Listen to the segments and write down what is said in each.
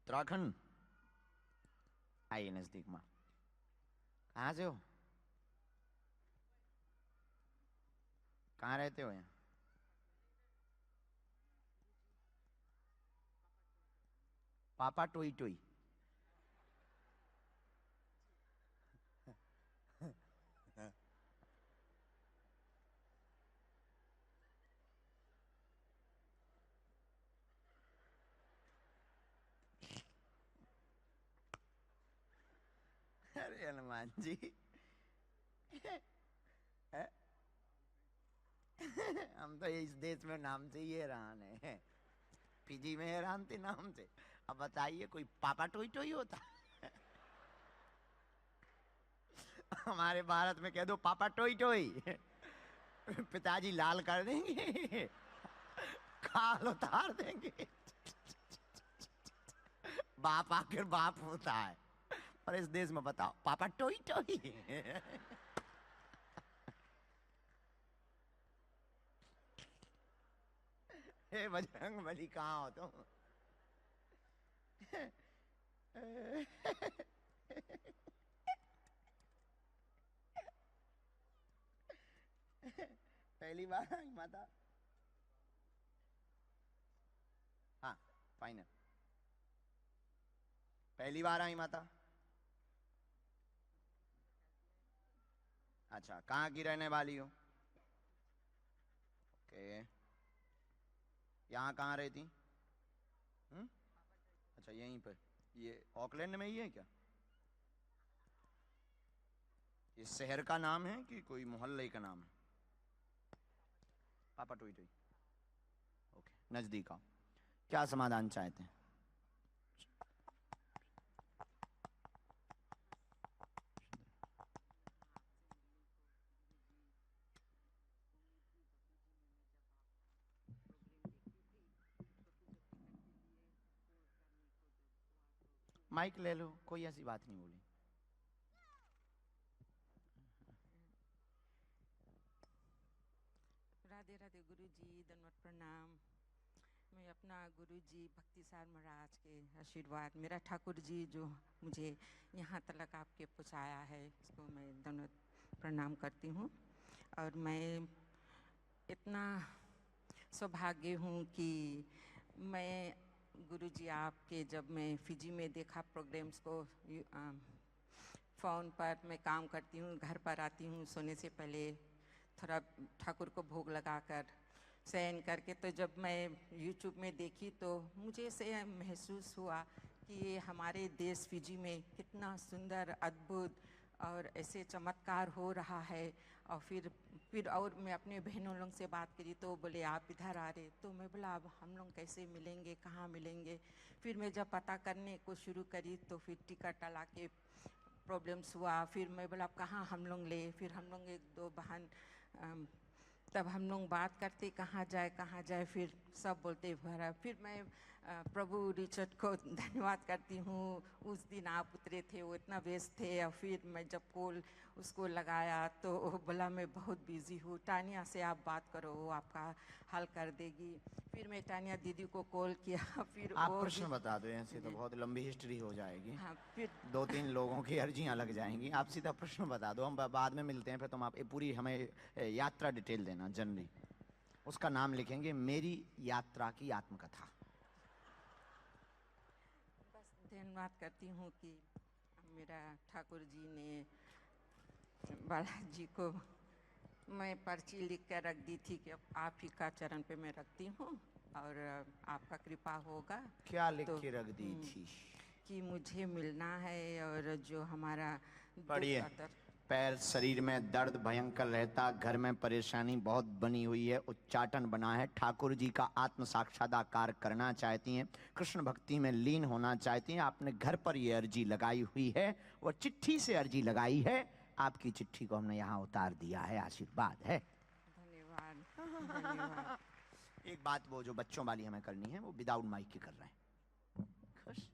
उत्तराखंड। आइए नजदीक में। कहाँ से हो? कहाँ रहते हो यहाँ? पापा टोई टोई। अरे हनुमान जी। हम तो इस देश में नाम से ही हैरान है। फिजी में हैरान थे नाम से। अब बताइए कोई पापा टोई टोई होता? हमारे भारत में कह दो पापा टोई टोई, पिताजी लाल कर देंगे, खाल उतार देंगे। बाप आखिर बाप होता है। और इस देश में बताओ पापा टोई टोई। हे बजरंग बली कहाँ हो तुम? पहली बार आई माता। हाँ, फाइनल। पहली बार आई माता। अच्छा, कहाँ की रहने वाली हो? ओके। यहाँ कहाँ रहती? अच्छा, यहीं पे। ये ऑकलैंड में ही है क्या? ये शहर का नाम है कि कोई मोहल्ले का नाम है? पापा टोई टोई। ओके, नजदीक आओ। क्या समाधान चाहते हैं? माइक ले लो, कोई ऐसी बात नहीं बोली। राधे राधे गुरु जी, दंडवत प्रणाम। मैं अपना गुरु जी भक्ति सार महाराज के आशीर्वाद, मेरा ठाकुर जी जो मुझे यहाँ तक आपके पहुँचाया है, इसको मैं दंडवत प्रणाम करती हूँ। और मैं इतना सौभाग्य हूँ कि मैं गुरु जी आपके जब मैं फिजी में देखा प्रोग्राम्स को, फ़ोन पर मैं काम करती हूँ, घर पर आती हूँ सोने से पहले थोड़ा ठाकुर को भोग लगाकर शयन करके, तो जब मैं यूट्यूब में देखी तो मुझे से महसूस हुआ कि ये हमारे देश फिजी में कितना सुंदर अद्भुत और ऐसे चमत्कार हो रहा है। और फिर और मैं अपने बहनों लोग से बात करी तो बोले आप इधर आ रहे, तो मैं बोला अब हम लोग कैसे मिलेंगे, कहाँ मिलेंगे। फिर मैं जब पता करने को शुरू करी तो फिर टिकट टला के प्रॉब्लम्स हुआ। फिर मैं बोला अब कहाँ हम लोग ले, फिर हम लोग एक दो बहन तब हम लोग बात करते कहाँ जाए, फिर सब बोलते भरा। फिर मैं प्रभु रिचर्ड को धन्यवाद करती हूँ। उस दिन आप उतरे थे, वो इतना व्यस्त थे, और फिर मैं जब कॉल उसको लगाया तो वो बोला मैं बहुत बिजी हूँ, टानिया से आप बात करो, वो आपका हल कर देगी। फिर मैं टानिया दीदी को कॉल किया, फिर आप वो भी प्रश्न बता दो, ऐसे तो बहुत लंबी हिस्ट्री हो जाएगी। हाँ फिर दो तीन लोगों की अर्जियां लग जाएंगी। आप सीधा प्रश्न बता दो, हम बाद में मिलते हैं। फिर तुम आप पूरी हमें यात्रा डिटेल देना, जनरली उसका नाम लिखेंगे मेरी यात्रा की आत्मकथा। बस धन्यवाद करती हूँ कि मेरा ठाकुर जी ने बालाजी को मैं पर्ची लिख कर रख दी थी कि अब आप ही का चरण पे मैं रखती हूँ और आपका कृपा होगा। क्या लिख तो के रख दी थी? कि मुझे मिलना है और जो हमारा दुख पढ़िए। अतर। पैर शरीर में दर्द भयंकर रहता, घर में परेशानी बहुत बनी हुई है, उच्चाटन बना है, ठाकुर जी का आत्म साक्षात्कार करना चाहती हैं, कृष्ण भक्ति में लीन होना चाहती हैं। आपने घर पर ये अर्जी लगाई हुई है, वो चिट्ठी से अर्जी लगाई है। आपकी चिट्ठी को हमने यहाँ उतार दिया है, आशीर्वाद है। धन्यवाद धन्यवाद। एक बात वो जो बच्चों वाली हमें करनी है, वो विदाउट माइक की कर रहे हैं। खुश।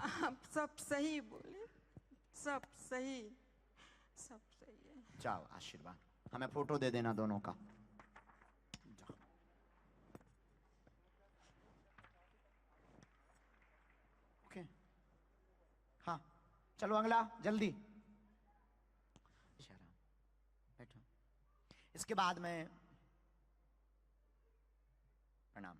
आप सब सही बोले, सब सही, सब सही है। जाओ, आशीर्वाद। हमें फोटो दे देना दोनों का। जाओ। ओके, हाँ चलो अगला जल्दी। इशारा, बैठो। इसके बाद में प्रणाम।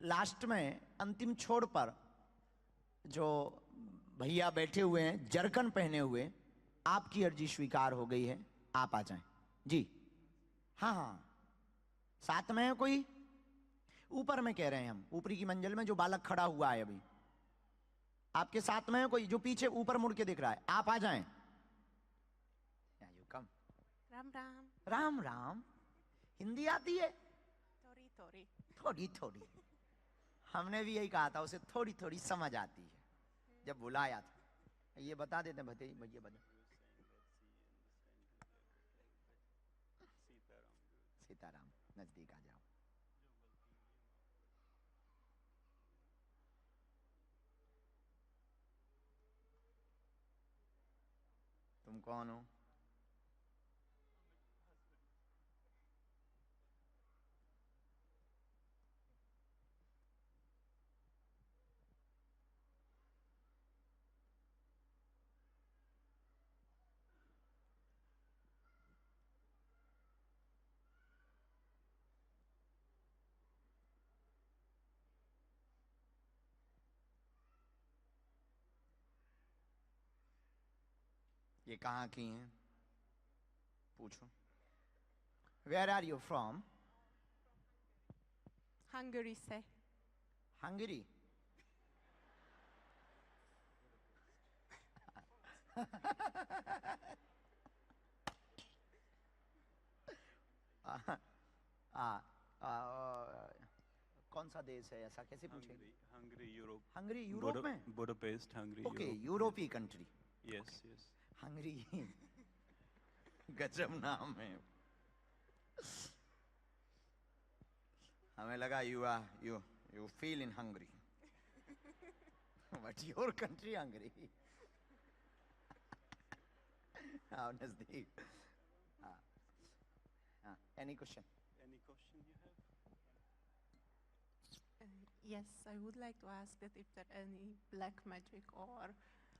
लास्ट में अंतिम छोर पर जो भैया बैठे हुए हैं जरकन पहने हुए, आपकी अर्जी स्वीकार हो गई है, आप आ जाएं जी। हाँ हाँ, साथ में है कोई? ऊपर में कह रहे हैं हम, ऊपरी की मंजिल में जो बालक खड़ा हुआ है अभी, आपके साथ में है कोई? जो पीछे ऊपर मुड़ के दिख रहा है, आप आ जाएं। You come. राम राम। राम राम। हिंदी आती है? थोड़ी थोड़ी। थोड़ी थोड़ी। हमने भी यही कहा था, उसे थोड़ी थोड़ी समझ आती है जब बुलाया था। ये बता देते भतीज, भैया बता। सीताराम, नजदीक आ जाओ। तुम कौन हो? ये कहाँ की हैं? पूछो। Where are you from? Hungary से। हंगरी? कौन सा देश है ऐसा, कैसे पूछेंगे? Hungary, Europe. हंगरी यूरोप में? Budapest, Hungary. ओके, यूरोपीय कंट्री। Yes yes. हंगरी। गजब नाम है। हमें लगा you feel in Hungary, but your country Hungary. हाँ, नजदीक। हाँ, any question? Any question you have? Yes, I would like to ask that if there any black magic or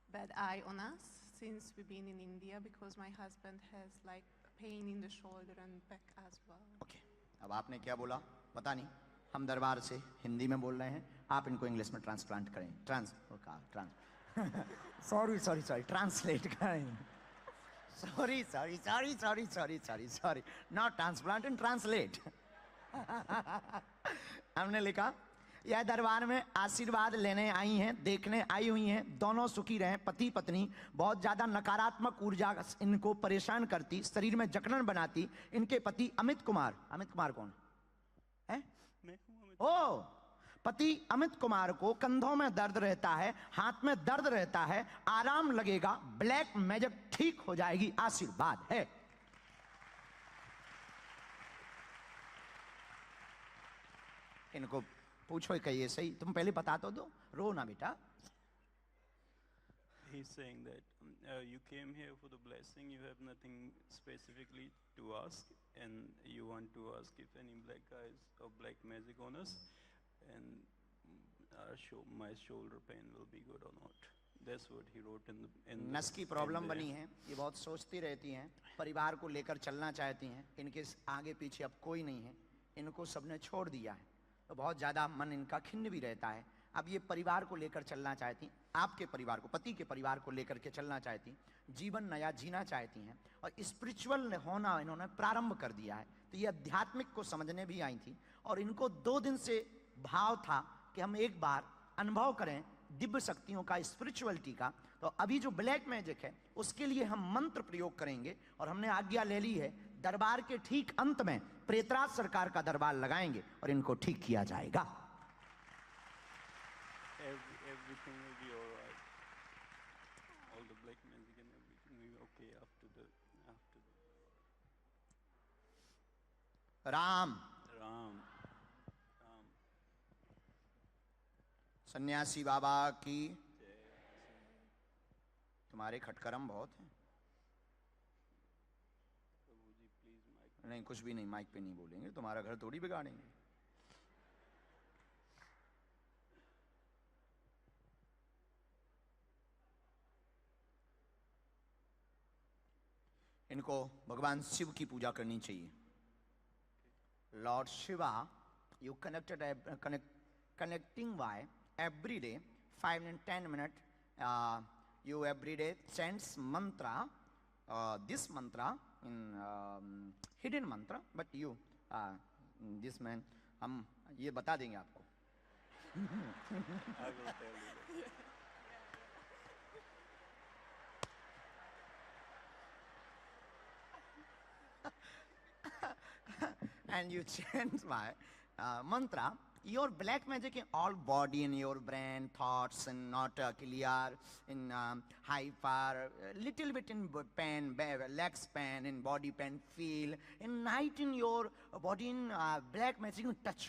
bad eye on us since we've been in India, because my husband has like pain in the shoulder and back as well. Okay, अब आपने क्या बोला पता नहीं, हम दरबार से हिंदी में बोल रहे हैं, आप इनको इंग्लिश में ट्रांसप्लांट करें, सॉरी ट्रांसलेट करें। Sorry, not transplant and translate. हमने लिखा यह दरबार में आशीर्वाद लेने आई हैं, देखने आई हुई हैं, दोनों सुखी रहें, पति पत्नी। बहुत ज्यादा नकारात्मक ऊर्जा इनको परेशान करती, शरीर में जकड़न बनाती। इनके पति अमित कुमार कौन है? ओ, पति अमित कुमार को कंधों में दर्द रहता है, हाथ में दर्द रहता है, आराम लगेगा, ब्लैक मैजिक ठीक हो जाएगी, आशीर्वाद है। इनको पूछो कहिए सही, तुम पहले बता तो दो, रो ना बेटा। He's saying that you came here for the blessing, you have nothing specifically to ask, and you want to ask if any black guys or black magic on us, and my shoulder pain will be good or not. That's what he wrote in the नस की problem बनी है, ये बहुत सोचती रहती हैं, परिवार को लेकर चलना चाहती हैं, इनके आगे पीछे अब कोई नहीं है, इनको सबने छोड़ दिया है, तो बहुत ज़्यादा मन इनका खिन्न भी रहता है। अब ये परिवार को लेकर चलना चाहती, आपके परिवार को, पति के परिवार को लेकर के चलना चाहती, जीवन नया जीना चाहती हैं, और स्पिरिचुअल होना इन्होंने प्रारंभ कर दिया है। तो ये आध्यात्मिक को समझने भी आई थी, और इनको 2 दिन से भाव था कि हम एक बार अनुभव करें दिव्य शक्तियों का, स्पिरिचुअलिटी का। तो अभी जो ब्लैक मैजिक है उसके लिए हम मंत्र प्रयोग करेंगे, और हमने आज्ञा ले ली है, दरबार के ठीक अंत में प्रेतराज सरकार का दरबार लगाएंगे और इनको ठीक किया जाएगा। Everything will be all right. All the black magic and everything will be okay after the Ram. Ram. सन्यासी बाबा की। तुम्हारे खटकरम बहुत हैं। प्रभु जी प्लीज माइक। नहीं, कुछ भी नहीं, माइक पे नहीं बोलेंगे, तुम्हारा घर थोड़ी बिगाड़ेंगे। इनको भगवान शिव की पूजा करनी चाहिए। Lord Shiva, you connecting by every day 5 and 10 minutes. You every day chants mantra, this mantra in hidden mantra, but you this man, हम ये बता देंगे आपको। I will tell you that. And you chant my mantra, your black magic in all body, in your brain, thoughts, and not clear, in hyper, little bit in pain, legs pain, in body pain, feel, in night in your body in black magic in touch,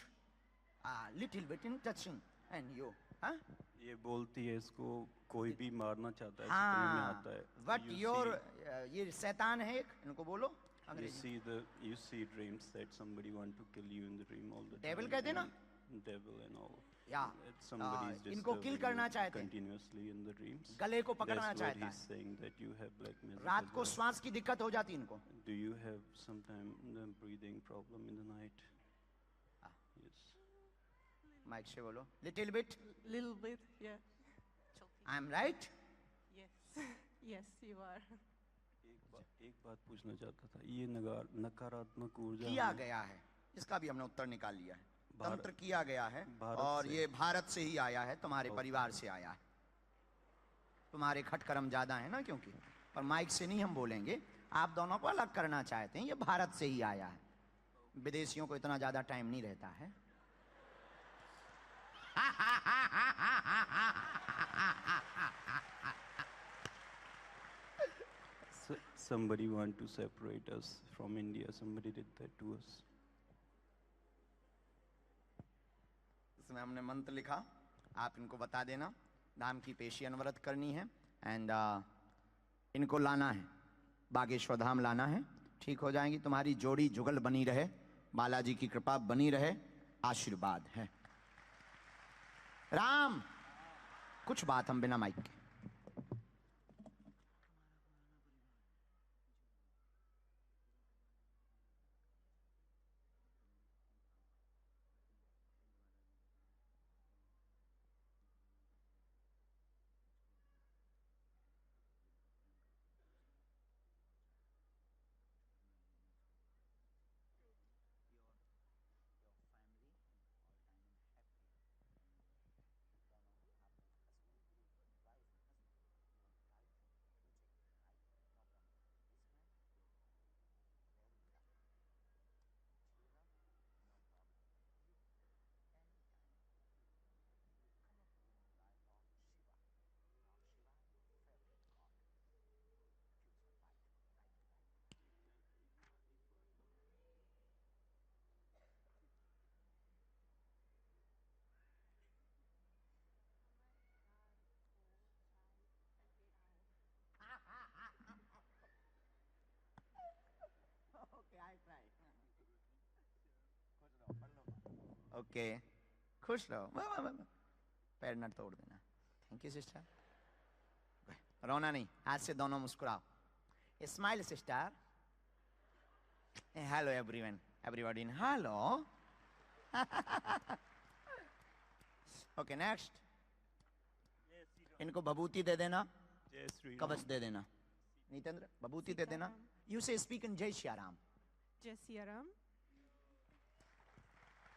little bit in touching, and you, huh? ये बोलती है इसको कोई भी मारना चाहता है सपने में आता है। But You your ये शैतान है एक, इनको बोलो see, you see dreams that somebody want to kill you in the dream all the time. Devil कहते ना? Devil and all. Yeah. That somebody is इनको kill disturbing करना you चाहते हैं। continuously in the dreams. गले को पकड़ना That's what चाहता he's है। saying, that you have black magic. रात as को well. श्वास की दिक्कत हो जाती इनको। Do you have sometime the breathing problem in the night? Yes. Mic से बोलो, little bit, Little bit, yeah. I'm right? Yes, yes, you are. एक बात पूछना चाहता था, ये नकारात्मक ऊर्जा किया हमें गया है, इसका भी हमने उत्तर निकाल लिया है। भारत- तंत्र किया गया है भारत और से। ये भारत से ही आया है, तुम्हारे परिवार से आया है। तुम्हारे खटकरम ज्यादा है ना, क्योंकि पर माइक से नहीं हम बोलेंगे, आप दोनों को अलग करना चाहते हैं। ये भारत से ही आया है, विदेशियों को इतना ज्यादा टाइम नहीं रहता है। Somebody want to separate us from India. Somebody did that to us. इसमें हमने मंत्र लिखा, आप इनको बता देना। नाम की पेशी अनवरत करनी है एंड इनको लाना है, बागेश्वर धाम लाना है, ठीक हो जाएंगी। तुम्हारी जोड़ी जुगल बनी रहे, बालाजी की कृपा बनी रहे, आशीर्वाद है। राम, कुछ बात हम बिना माइक के। ओके, खुश रहो, पैर न तोड़ देना। Thank you sister. रोना नहीं, आज से दोनों मुस्कुराओ। Smile sister. Hello everyone, everybody in hello. Okay next, इनको भभूति दे देना, जय श्री कवच राम। दे देना। नीतेंद्र, भभूति दे देना। यू से स्पीक इन जय Shri Ram. Jai Siya Ram.